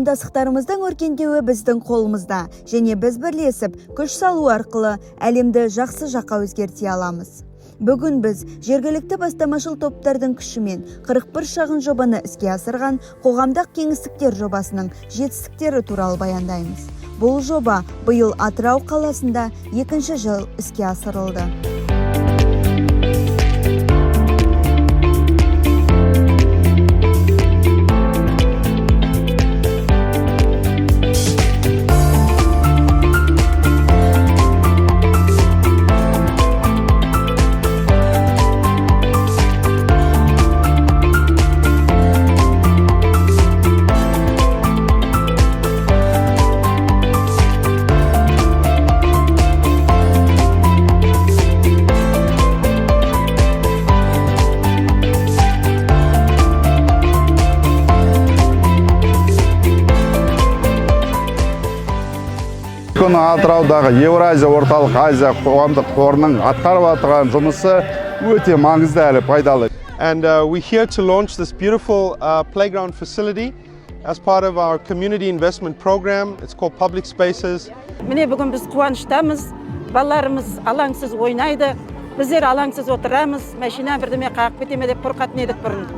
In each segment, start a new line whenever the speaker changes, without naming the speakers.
Қауымдастықтарымыздың өркендеуі біздің қолымызда, және біз бірлесіп күш салу арқылы әлемді жақсы жаққа өзгерте аламыз. Бүгін біз жергілікті бастамашыл топтардың күшімен 41 шағын жобаны іске асырған қоғамдық кеңістіктер жобасының жетістіктері туралы баяндаймыз. Бұл жоба биыл Атырау қаласында 2-ші жыл іске асырылды.
Күні Атыраудағы Евразия орталық Азия қоғамдық қорының атқарып жатқан жұмысы өте маңызды әрі пайдалы.
And we're here to launch this beautiful playground facility as part of our community investment program. It's called Public Spaces.
Міне бүгін біз қуаныштамыз, балаларымыз алаңсыз ойнайды, біздер алаңсыз отырамыз, машина бірдеме қағып кетеме деп қорқатын едік бұрын.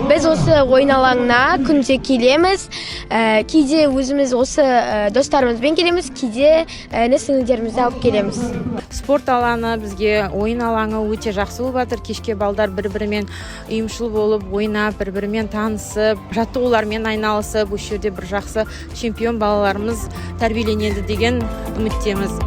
Біз осы ойын алаңына күнде келеміз, кейде өзіміз осы достарымызбен келеміз, кейде сіңілдерімізді алып келеміз.
Спорт алаңы бізге ойын алаңы өте жақсы болып жатыр. Кешке балдар бір-бірімен ұйымшыл болып, ойнап, бір-бірімен танысып, жаттығулармен айналысып, осы жерде бір жақсы чемпион балаларымыз тәрбиеленеді деген үміттеміз.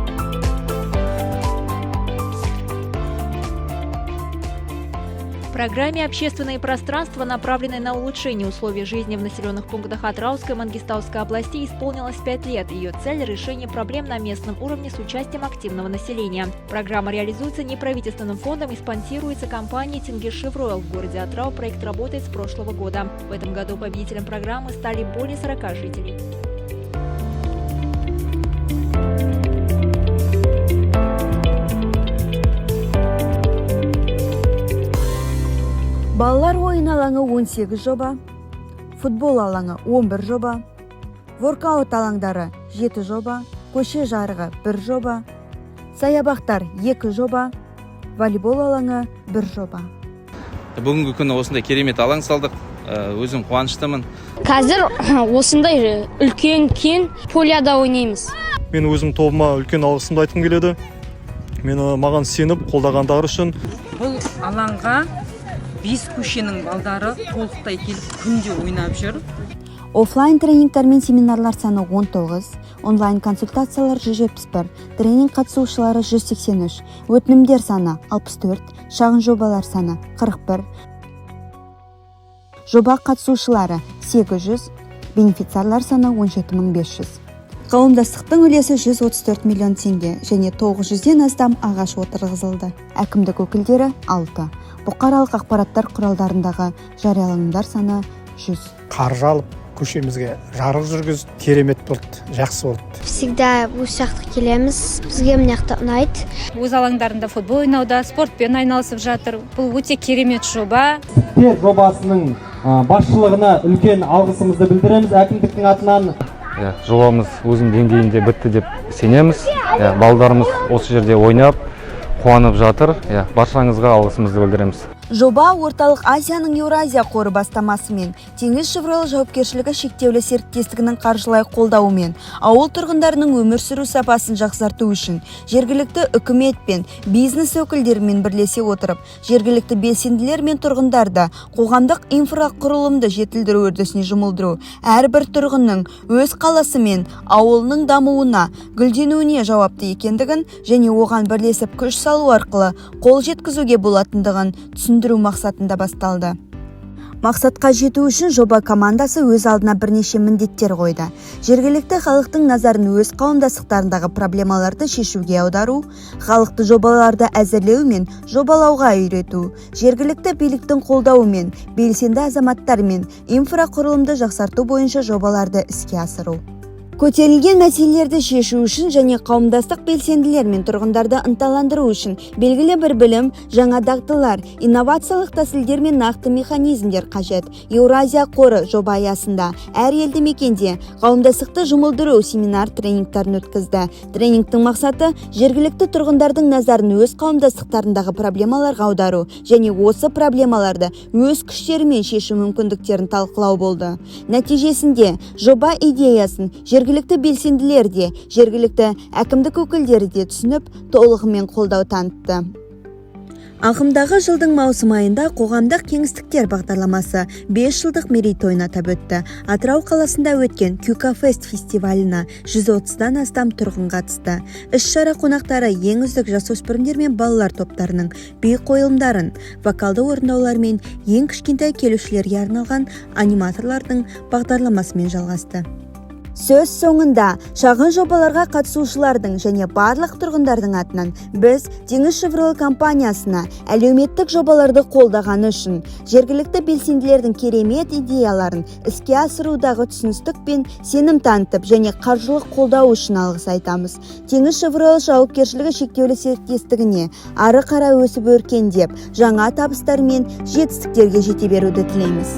В программе «Общественные пространства», направленной на улучшение условий жизни в населенных пунктах Атырауской и Мангистауской областей, исполнилось 5 лет. Ее цель – решение проблем на местном уровне с участием активного населения. Программа реализуется неправительственным фондом и спонсируется компанией «Тенгизшевройл». В городе Атырау проект работает с прошлого года. В этом году победителем программы стали более 40 жителей.
Балалар ойын алаңы 18 жоба, футбол алаңы 11 жоба, воркаут алаңдары 7 жоба, көше жарығы 1 жоба, саябақтар 2 жоба, волейбол алаңы 1 жоба.
Бүгінгі күні осындай керемет алаң салдық, өзім қуаныштымын.
Қазір осындай үлкен кен поляда ойнаймыз.
Мен өзім тобыма үлкен алғысымды айтқым келеді. Маған сеніп қолдағандары үшін.
Бұл алаңға 5 көшенің балдары толықтай келіп күнде ойнап жүр.
Офлайн тренингтер мен семинарлар саны 19, онлайн консультациялар 171, тренинг қатысушылары 183, өтінімдер саны 64, шағын жобалар саны 41, жоба қатысушылары 800, бенефициарлар саны 17500. Қауымдастықтың үлесі 134 миллион теңге және 900-ден астам ағаш отырғызылды. Әкімдік өкілдері 6. Бұқаралық ақпараттар құралдарындағы жарияланымдар саны 100.
Қаржы алып көшемізге жарық жүргізіп, керемет болды, жақсы болды.
Всегда осы жаққа келеміз, бізге мынақты ұнайды.
Өз алаңдарында футбол ойнауда, спортпен айналысып жатыр. Бұл өте керемет жоба.
Спорт жобасының басшылығына үлкен алғысымызды білдіреміз әкімдіктің атынан.
Жобамыз өзінің деңгейінде бітті деп сенеміз. Балдарымыз осы жерде ойнап, қуанып жатыр. Баршаңызға алғысымызды білдіреміз.
Жоба Орталық Азияның Еуразия қоры бастамасымен, Тенгизшевройл жауапкершілігі шектеулі серіктестігінің қаржылай қолдауымен, ауыл тұрғындарының өмір сүру сапасын жақсарту үшін жергілікті үкімет пен бизнес өкілдерімен бірлесе отырып, жергілікті белсенділер мен тұрғындарды қоғамдық инфрақұрылымды жетілдіру үрдісіне жұмылдыру, әрбір тұрғынның өз қаласы мен ауылының дамуына, гүлденуіне жауапты екендігін және оған бірлесіп күш салу арқылы қол жеткізуге болатындығын түсіндіру мақсатында басталды. Мақсатқа жету үшін жоба командасы өз алдына бірнеше міндеттер қойды. Жергілікті халықтың назарын өз қауымдастықтарындағы проблемаларды шешуге аудару, халықты жобаларды әзірлеу мен жобалауға үйрету, жергілікті биліктің қолдауымен белсенді азаматтар мен инфрақұрылымды жақсарту бойынша жобаларды іске асыру. Көтерілген мәселелерді шешу үшін және қауымдастық белсенділер мен тұрғындарды ынталандыру үшін белгілі бір білім, жаңа дағдылар, инновациялық тәсілдер мен нақты механизмдер қажет. Еуразия қоры жоба аясында әр елді мекенде қауымдастықты жұмылдыру семинар тренингтарын өткізді. Тренингтің мақсаты жергілікті тұрғындардың назарын өз қауымдастықтарындағы проблемаларға аудару және осы проблемаларды өз күштерімен шешу мүмкіндіктерін талқылау болды. Нәтижесінде жоба идеясын жергілікті белсенділер де, жергілікті әкімдік өкілдері де түсініп, толығымен қолдау танытты. Ағымдағы жылдың маусым айында қоғамдық кеңістіктер бағдарламасы 5 жылдық мерейтойын атап өтті. Атырау қаласында өткен Кюкафест фестиваліне 130-дан астам тұрғын қатысты. Іс-шара қонақтары ең үздік жасөспірімдер мен балалар топтарының би қойылымдарын, вокалды орындаулар мен ең кішкентай келушілерге арналған аниматорлардың бағдарламасымен жалғасты. Сөз соңында шағын жобаларға қатысушылардың және барлық тұрғындардың атынан біз Теңізшевройл компаниясына әлеуметтік жобаларды қолдағаны үшін жергілікті белсенділердің керемет идеяларын іске асырудағы түсіністік пен сенім танытып және қаржылық қолдау үшін алғыс айтамыз. Теңізшевройл жауапкершілігі шектеулі серіктестігіне ары қарай өсіп өркендеп, жаңа табыстар мен жетістіктерге жете беруді тілейміз.